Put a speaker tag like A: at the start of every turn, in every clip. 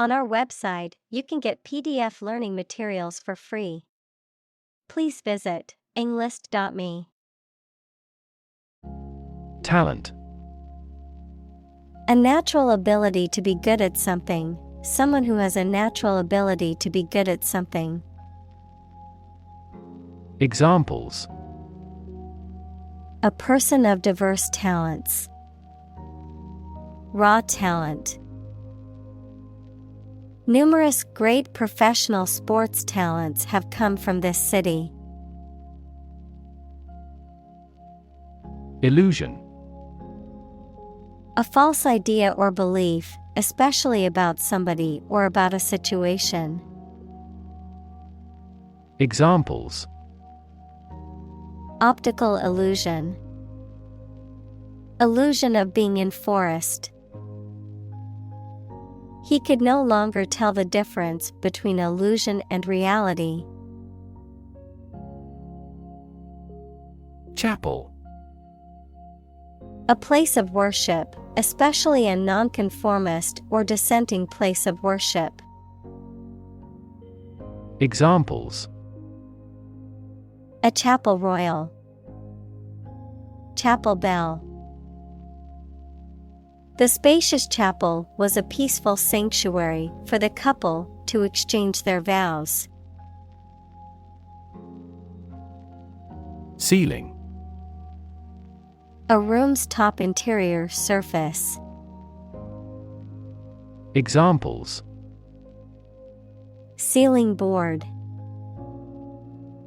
A: On our website, you can get PDF learning materials for free. Please visit englist.me.
B: Talent.
A: A natural ability to be good at something, someone who has a natural ability to be good at something.
B: Examples:
A: A person of diverse talents. Raw talent. Numerous great professional sports talents have come from this city.
B: Illusion.
A: A false idea or belief, especially about somebody or about a situation.
B: Examples:
A: Optical illusion. Illusion of being in forest. He could no longer tell the difference between illusion and reality.
B: Chapel.
A: A place of worship, especially a nonconformist or dissenting place of worship.
B: Examples:
A: A chapel royal. Chapel bell. The spacious chapel was a peaceful sanctuary for the couple to exchange their vows.
B: Ceiling.
A: A room's top interior surface.
B: Examples:
A: Ceiling board.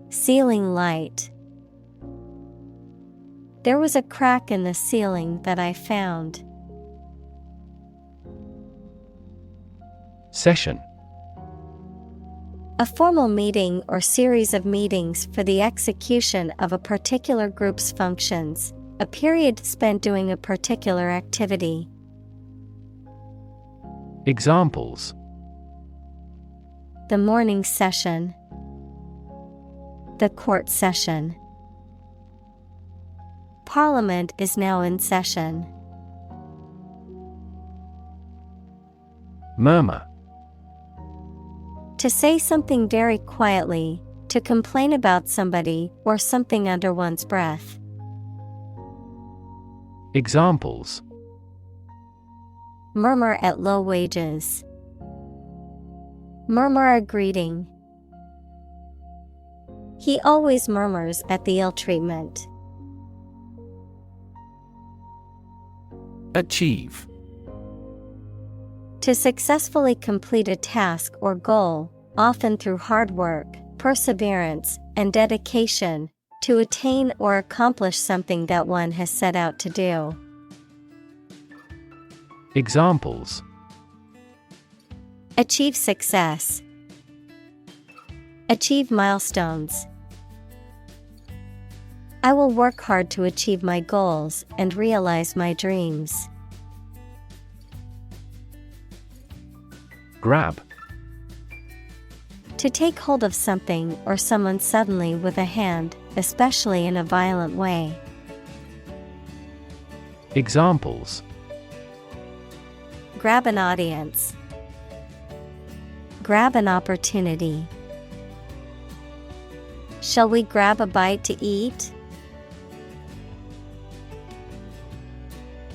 A: Ceiling light. There was a crack in the ceiling that I found.
B: Session.
A: A formal meeting or series of meetings for the execution of a particular group's functions, a period spent doing a particular activity.
B: Examples:
A: The morning session. The court session. Parliament is now in session.
B: Murmur.
A: To say something very quietly, to complain about somebody or something under one's breath.
B: Examples:
A: Murmur at low wages. Murmur a greeting. He always murmurs at the ill treatment.
B: Achieve.
A: To successfully complete a task or goal, often through hard work, perseverance, and dedication, to attain or accomplish something that one has set out to do.
B: Examples:
A: Achieve success. Achieve milestones. I will work hard to achieve my goals and realize my dreams.
B: Grab.
A: To take hold of something or someone suddenly with a hand, especially in a violent way.
B: Examples:
A: Grab an audience. Grab an opportunity. Shall we grab a bite to eat?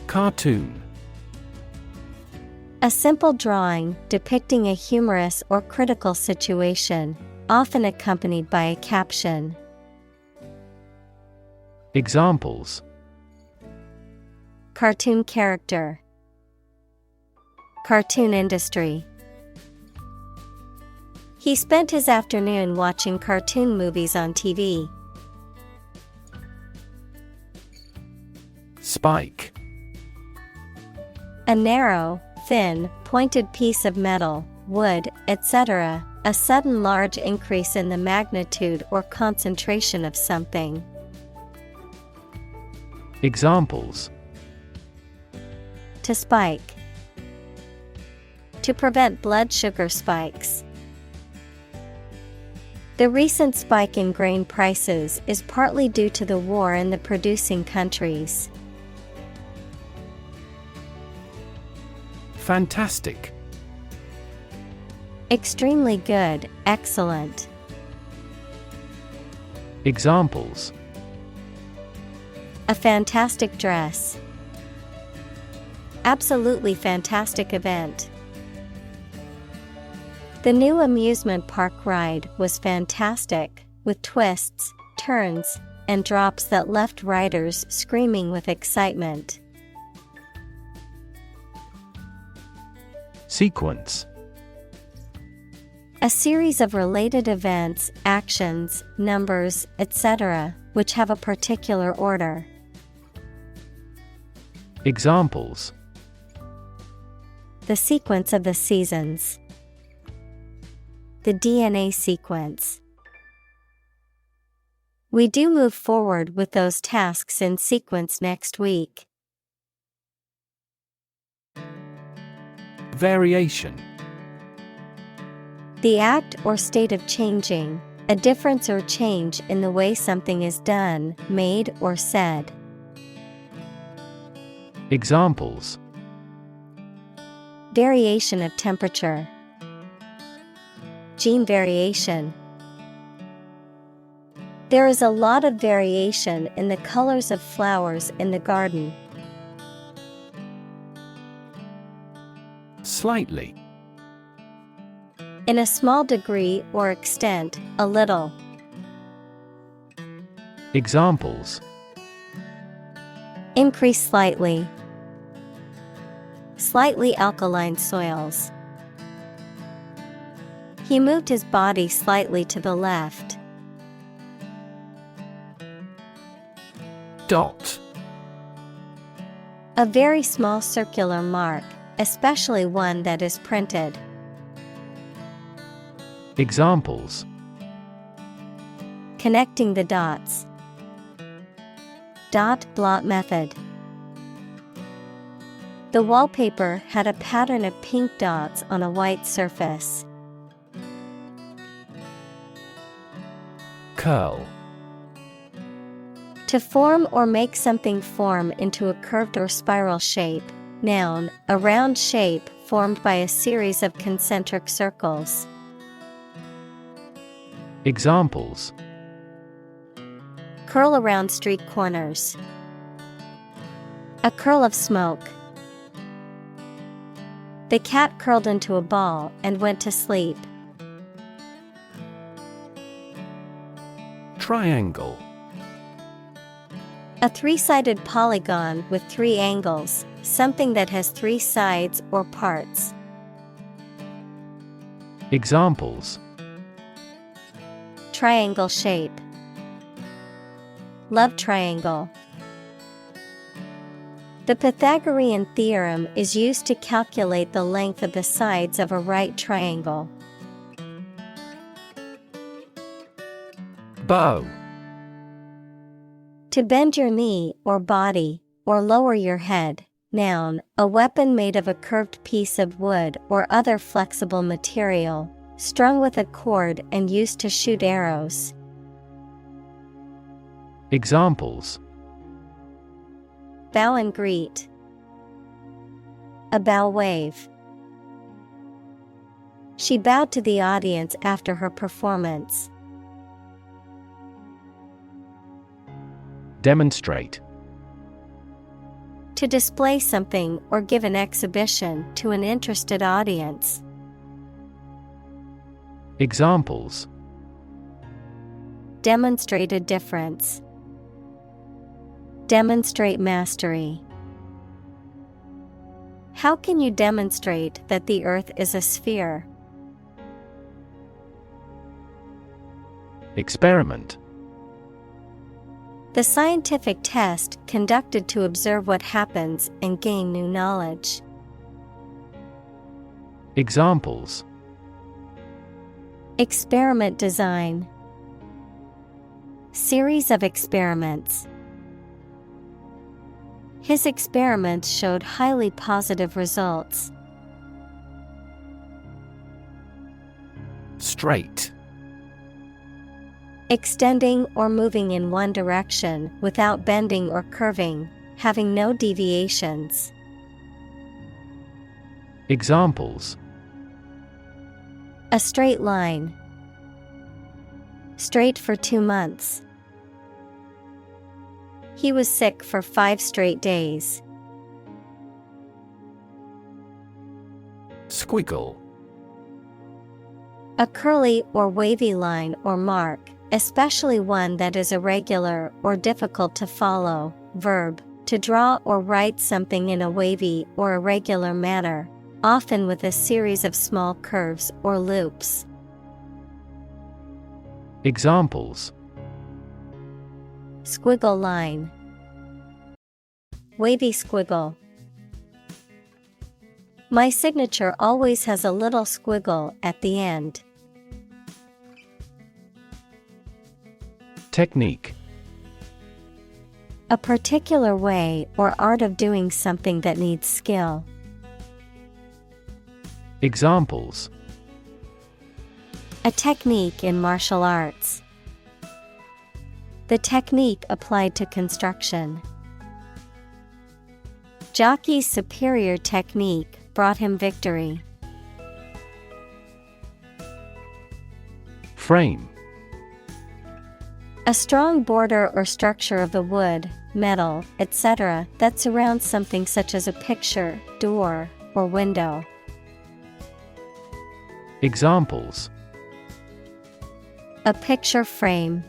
B: Cartoon.
A: A simple drawing depicting a humorous or critical situation, often accompanied by a caption.
B: Examples:
A: Cartoon character. Cartoon industry. He spent his afternoon watching cartoon movies on TV.
B: Spike.
A: A narrow, thin, pointed piece of metal, wood, etc., a sudden large increase in the magnitude or concentration of something.
B: Examples:
A: To spike. To prevent blood sugar spikes. The recent spike in grain prices is partly due to the war in the producing countries.
B: Fantastic.
A: Extremely good, excellent.
B: Examples:
A: A fantastic dress. Absolutely fantastic event. The new amusement park ride was fantastic, with twists, turns, and drops that left riders screaming with excitement.
B: Sequence:
A: A series of related events, actions, numbers, etc., which have a particular order.
B: Examples:
A: The sequence of the seasons. The DNA sequence. We do move forward with those tasks in sequence next week.
B: Variation:
A: The act or state of changing, a difference or change in the way something is done, made, or said.
B: Examples:
A: Variation of temperature. Gene variation. There is a lot of variation in the colors of flowers in the garden.
B: Slightly:
A: In a small degree or extent, a little.
B: Examples:
A: Increase slightly. Slightly alkaline soils. He moved his body slightly to the left.
B: Dot:
A: A very small circular mark, especially one that is printed.
B: Examples:
A: Connecting the dots. Dot blot method. The wallpaper had a pattern of pink dots on a white surface.
B: Curl:
A: To form or make something form into a curved or spiral shape. Noun, a round shape formed by a series of concentric circles.
B: Examples:
A: Curl around street corners. A curl of smoke. The cat curled into a ball and went to sleep.
B: Triangle:
A: A three-sided polygon with three angles, something that has three sides or parts.
B: Examples:
A: Triangle shape. Love triangle. The Pythagorean theorem is used to calculate the length of the sides of a right triangle.
B: Bow:
A: To bend your knee or body, or lower your head. Noun, a weapon made of a curved piece of wood or other flexible material, strung with a cord and used to shoot arrows.
B: Examples:
A: Bow and greet. A bow wave. She bowed to the audience after her performance.
B: Demonstrate:
A: To display something or give an exhibition to an interested audience.
B: Examples:
A: Demonstrate a difference. Demonstrate mastery. How can you demonstrate that the Earth is a sphere?
B: Experiment:
A: The scientific test conducted to observe what happens and gain new knowledge.
B: Examples:
A: Experiment design. Series of experiments. His experiments showed highly positive results.
B: Straight:
A: Extending or moving in one direction without bending or curving, having no deviations.
B: Examples:
A: A straight line. Straight for 2 months. He was sick for 5 straight days.
B: Squiggle.
A: A curly or wavy line or mark, especially one that is irregular or difficult to follow. Verb, to draw or write something in a wavy or irregular manner, often with a series of small curves or loops.
B: Examples:
A: Squiggle line. Wavy squiggle. My signature always has a little squiggle at the end.
B: Technique.
A: A particular way or art of doing something that needs skill.
B: Examples:
A: A technique in martial arts. The technique applied to construction. Jockey's superior technique brought him victory.
B: Frame.
A: A strong border or structure of the wood, metal, etc. that surrounds something such as a picture, door, or window.
B: Examples:
A: A picture frame.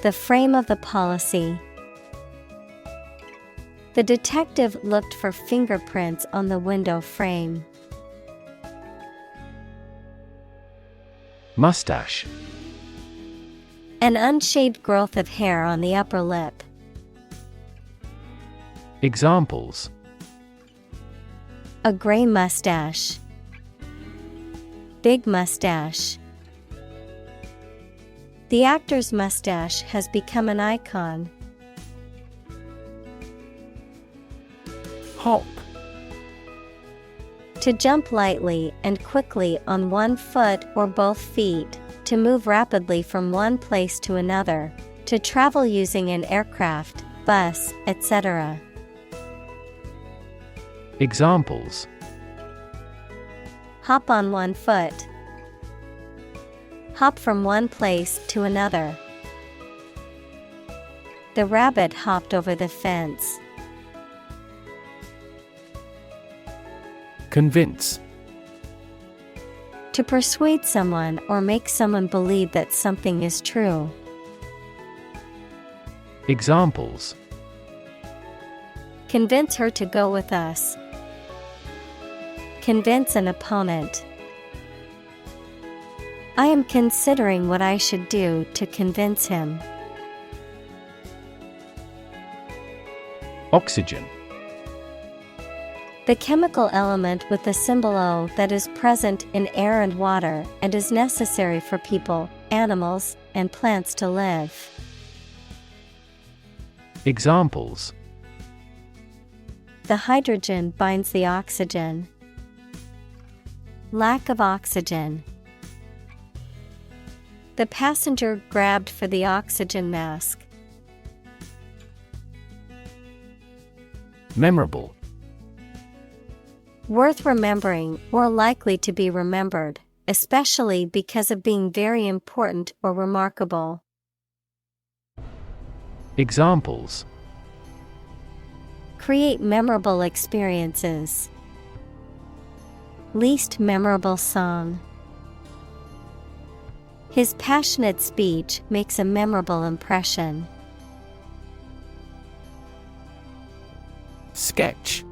A: The frame of the policy. The detective looked for fingerprints on the window frame.
B: Mustache.
A: An unshaved growth of hair on the upper lip.
B: Examples:
A: A gray mustache. Big mustache. The actor's mustache has become an icon.
B: Hop.
A: To jump lightly and quickly on one foot or both feet, to move rapidly from one place to another, to travel using an aircraft, bus, etc.
B: Examples:
A: Hop on one foot. Hop from one place to another. The rabbit hopped over the fence.
B: Convince.
A: To persuade someone or make someone believe that something is true.
B: Examples:
A: Convince her to go with us. Convince an opponent. I am considering what I should do to convince him.
B: Oxygen.
A: The chemical element with the symbol O that is present in air and water and is necessary for people, animals, and plants to live.
B: Examples:
A: The hydrogen binds the oxygen. Lack of oxygen. The passenger grabbed for the oxygen mask.
B: Memorable.
A: Worth remembering or likely to be remembered, especially because of being very important or remarkable.
B: Examples:
A: Create memorable experiences. Least memorable song. His passionate speech makes a memorable impression.
B: Sketch.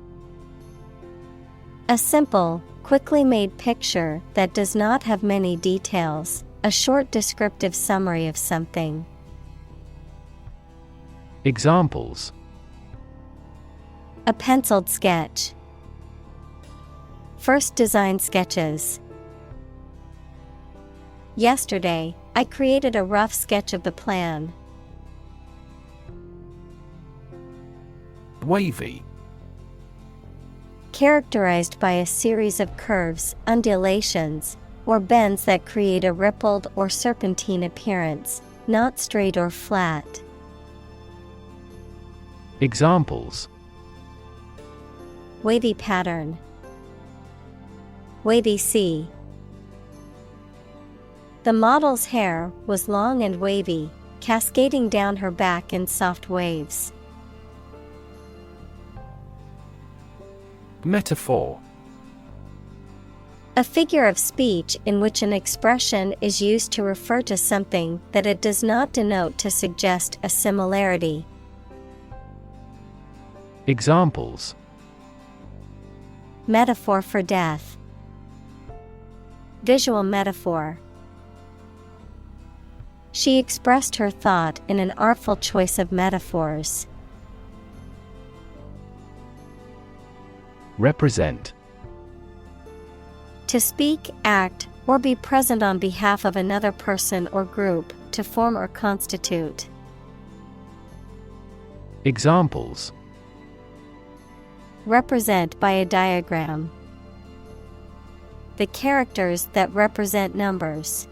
A: A simple, quickly made picture that does not have many details, a short descriptive summary of something.
B: Examples:
A: A penciled sketch. First design sketches. Yesterday, I created a rough sketch of the plan.
B: Wavy.
A: Characterized by a series of curves, undulations, or bends that create a rippled or serpentine appearance, not straight or flat.
B: Examples:
A: Wavy pattern. Wavy sea. The model's hair was long and wavy, cascading down her back in soft waves.
B: Metaphor.
A: A figure of speech in which an expression is used to refer to something that it does not denote to suggest a similarity.
B: Examples.
A: Metaphor for death. Visual metaphor. She expressed her thought in an artful choice of metaphors.
B: Represent.
A: To speak, act, or be present on behalf of another person or group, to form or constitute.
B: Examples.
A: Represent by a diagram. The characters that represent numbers.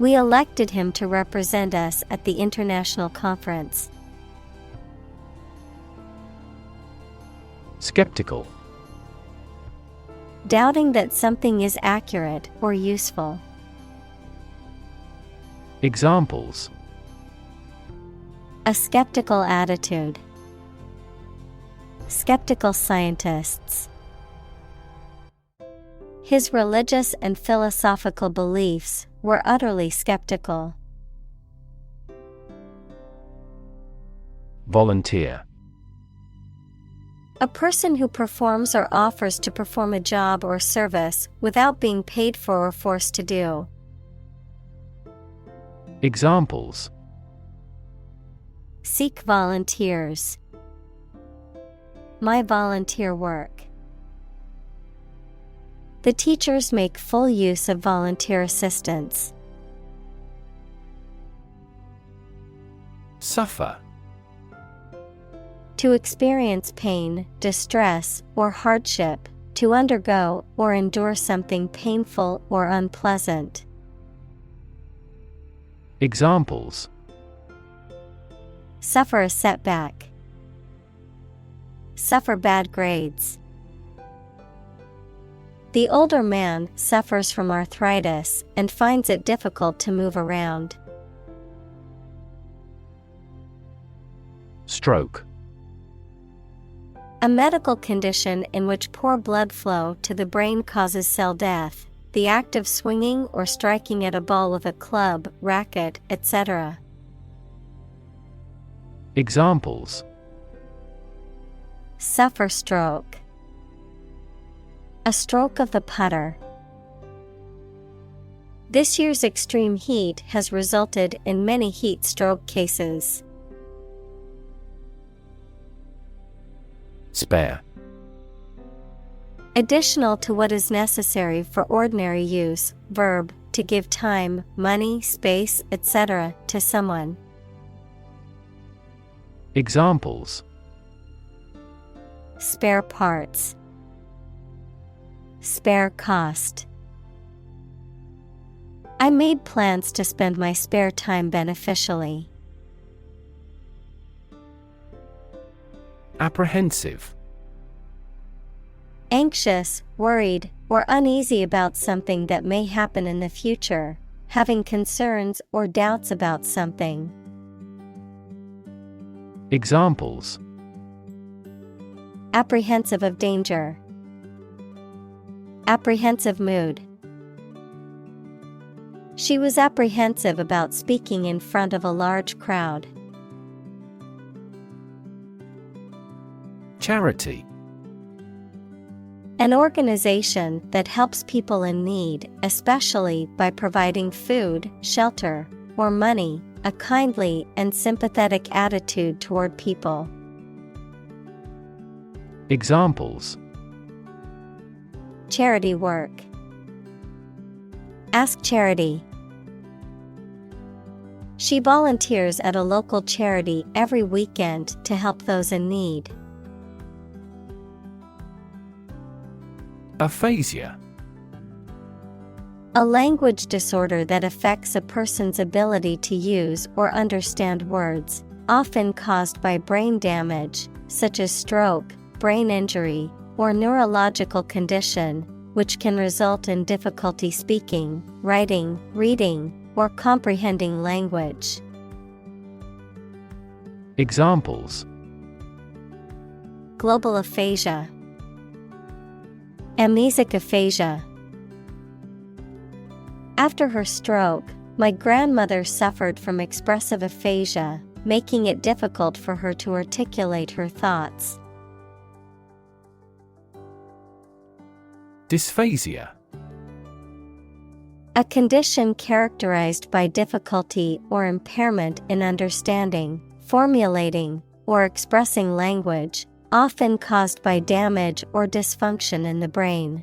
A: We elected him to represent us at the international conference.
B: Skeptical.
A: Doubting that something is accurate or useful.
B: Examples.
A: A skeptical attitude. Skeptical scientists. His religious and philosophical beliefs were utterly skeptical.
B: Volunteer.
A: A person who performs or offers to perform a job or service without being paid for or forced to do.
B: Examples.
A: Seek volunteers. My volunteer work. The teachers make full use of volunteer assistance.
B: Suffer.
A: To experience pain, distress, or hardship, to undergo or endure something painful or unpleasant.
B: Examples.
A: Suffer a setback. Suffer bad grades. The older man suffers from arthritis and finds it difficult to move around.
B: Stroke.
A: A medical condition in which poor blood flow to the brain causes cell death, the act of swinging or striking at a ball with a club, racket, etc.
B: Examples.
A: Suffer stroke. A stroke of the putter. This year's extreme heat has resulted in many heat stroke cases.
B: Spare.
A: Additional to what is necessary for ordinary use, verb, to give time, money, space, etc. to someone.
B: Examples.
A: Spare parts. Spare cost. I made plans to spend my spare time beneficially.
B: Apprehensive.
A: Anxious, worried, or uneasy about something that may happen in the future, having concerns or doubts about something.
B: Examples.
A: Apprehensive of danger. Apprehensive mood. She was apprehensive about speaking in front of a large crowd.
B: Charity.
A: An organization that helps people in need, especially by providing food, shelter, or money, a kindly and sympathetic attitude toward people.
B: Examples.
A: Charity work. Ask charity. She volunteers at a local charity every weekend to help those in need.
B: Aphasia.
A: A language disorder that affects a person's ability to use or understand words, often caused by brain damage, such as stroke, brain injury, or neurological condition, which can result in difficulty speaking, writing, reading, or comprehending language.
B: Examples:
A: Global aphasia, amnesic aphasia. After her stroke, my grandmother suffered from expressive aphasia, making it difficult for her to articulate her thoughts.
B: Dysphasia.
A: A condition characterized by difficulty or impairment in understanding, formulating, or expressing language, often caused by damage or dysfunction in the brain.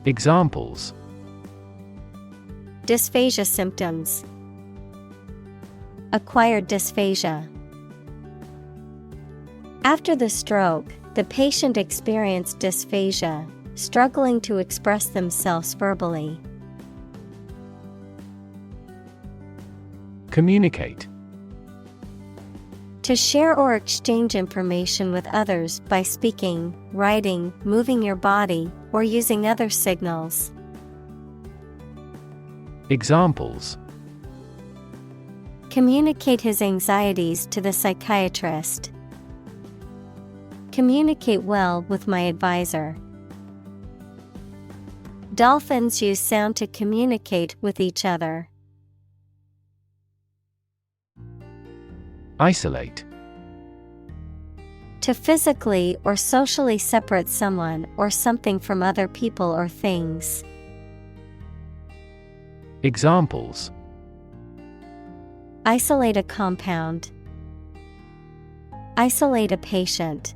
B: Examples:
A: Dysphagia symptoms. Acquired dysphagia. After the stroke, the patient experienced dysphagia, struggling to express themselves verbally.
B: Communicate.
A: To share or exchange information with others by speaking, writing, moving your body, or using other signals.
B: Examples:
A: Communicate his anxieties to the psychiatrist. Communicate well with my advisor. Dolphins use sound to communicate with each other.
B: Isolate.
A: To physically or socially separate someone or something from other people or things.
B: Examples:
A: Isolate a compound. Isolate a patient.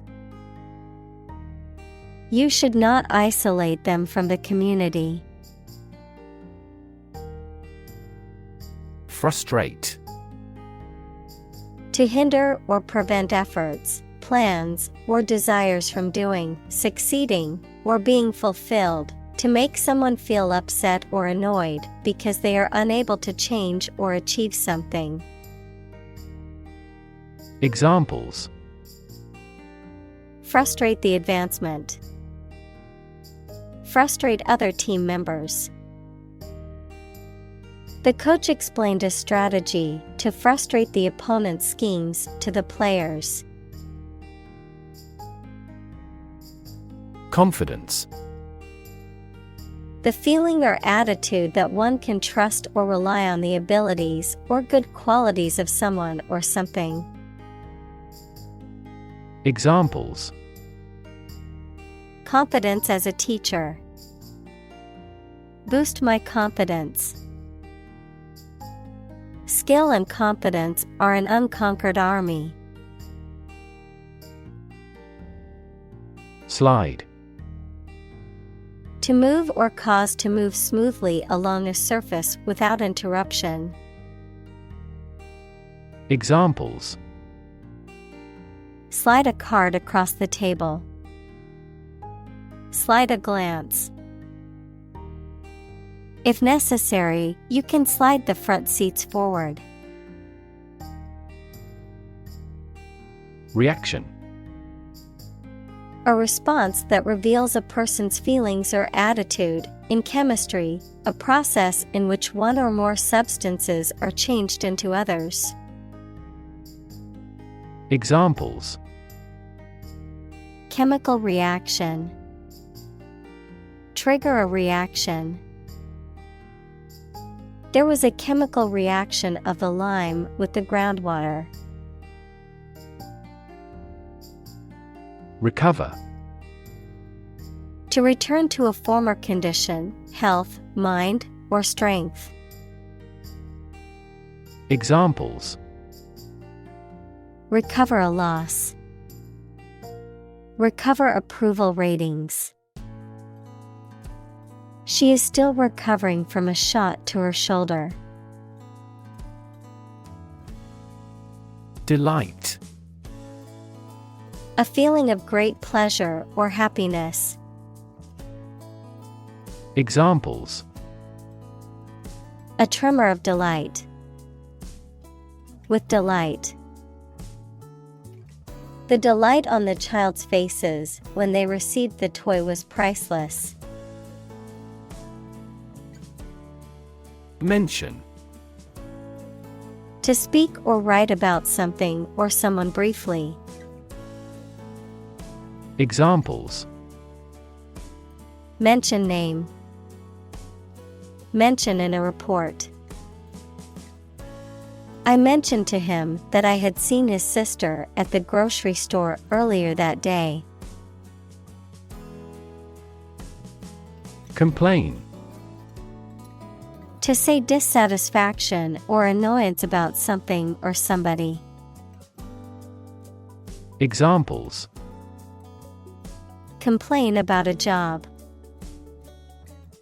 A: You should not isolate them from the community.
B: Frustrate.
A: To hinder or prevent efforts, plans, or desires from doing, succeeding, or being fulfilled. To make someone feel upset or annoyed because they are unable to change or achieve something.
B: Examples:
A: Frustrate the advancement. Frustrate other team members. The coach explained a strategy to frustrate the opponent's schemes to the players.
B: Confidence.
A: The feeling or attitude that one can trust or rely on the abilities or good qualities of someone or something.
B: Examples:
A: Confidence as a teacher. Boost my confidence. Skill and confidence are an unconquered army.
B: Slide.
A: To move or cause to move smoothly along a surface without interruption.
B: Examples:
A: Slide a card across the table. Slide a glance. If necessary, you can slide the front seats forward.
B: Reaction.
A: A response that reveals a person's feelings or attitude. In chemistry, a process in which one or more substances are changed into others.
B: Examples:
A: Chemical reaction. Trigger a reaction. There was a chemical reaction of the lime with the groundwater.
B: Recover.
A: To return to a former condition, health, mind, or strength.
B: Examples:
A: Recover a loss. Recover approval ratings. She is still recovering from a shot to her shoulder.
B: Delight.
A: A feeling of great pleasure or happiness.
B: Examples:
A: A tremor of delight. With delight. The delight on the child's faces when they received the toy was priceless.
B: Mention.
A: To speak or write about something or someone briefly.
B: Examples.
A: Mention name. Mention in a report. I mentioned to him that I had seen his sister at the grocery store earlier that day.
B: Complain.
A: To say dissatisfaction or annoyance about something or somebody.
B: Examples.
A: Complain about a job.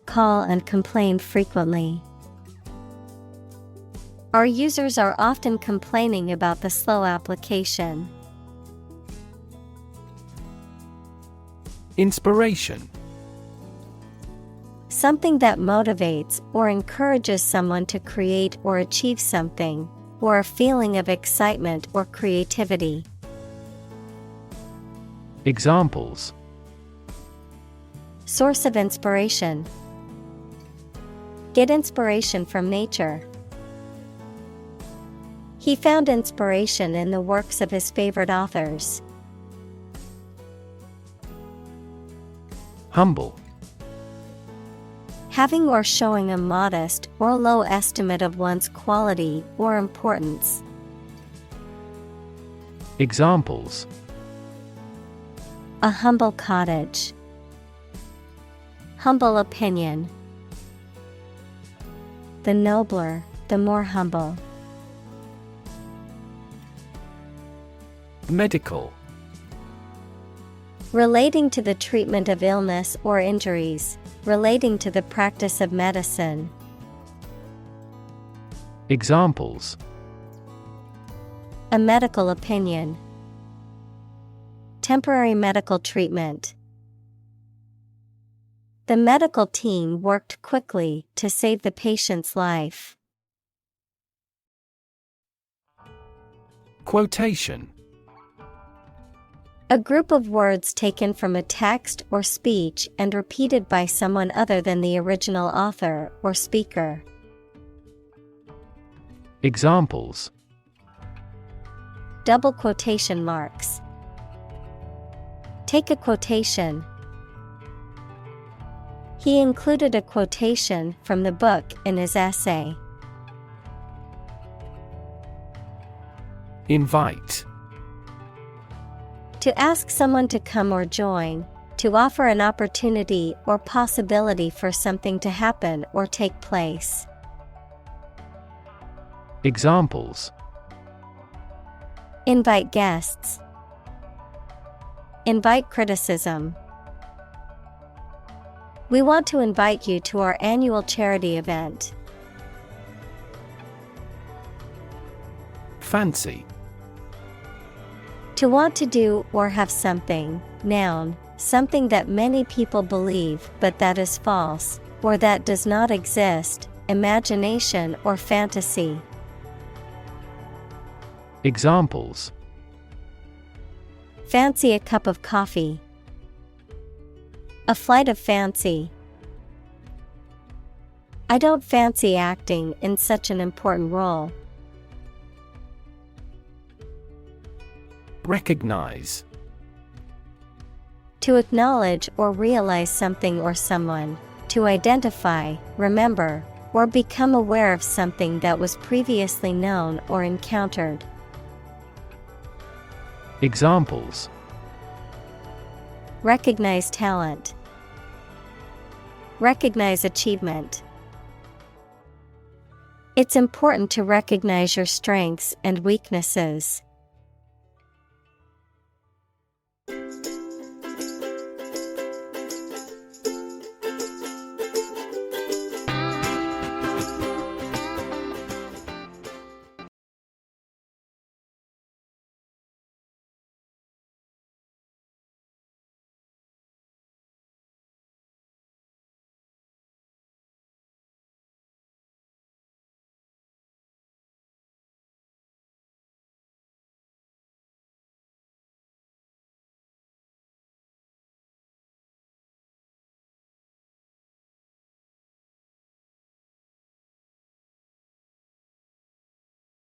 A: Call and complain frequently. Our users are often complaining about the slow application.
B: Inspiration.
A: Something that motivates or encourages someone to create or achieve something, or a feeling of excitement or creativity.
B: Examples.
A: Source of inspiration. Get inspiration from nature. He found inspiration in the works of his favorite authors.
B: Humble.
A: Having or showing a modest or low estimate of one's quality or importance.
B: Examples.
A: A humble cottage. Humble opinion. The nobler, the more humble.
B: Medical.
A: Relating to the treatment of illness or injuries, relating to the practice of medicine.
B: Examples.
A: A medical opinion. Temporary medical treatment. The medical team worked quickly to save the patient's life.
B: Quotation.
A: A group of words taken from a text or speech and repeated by someone other than the original author or speaker.
B: Examples.
A: Double quotation marks. Take a quotation. He included a quotation from the book in his essay.
B: Invite.
A: To ask someone to come or join, to offer an opportunity or possibility for something to happen or take place.
B: Examples.
A: Invite guests. Invite criticism. We want to invite you to our annual charity event.
B: Fancy.
A: To want to do or have something, noun, something that many people believe but that is false, or that does not exist, imagination or fantasy.
B: Examples.
A: Fancy a cup of coffee. A flight of fancy. I don't fancy acting in such an important role.
B: Recognize.
A: To acknowledge or realize something or someone, to identify, remember, or become aware of something that was previously known or encountered.
B: Examples.
A: Recognize talent. Recognize achievement. It's important to recognize your strengths and weaknesses.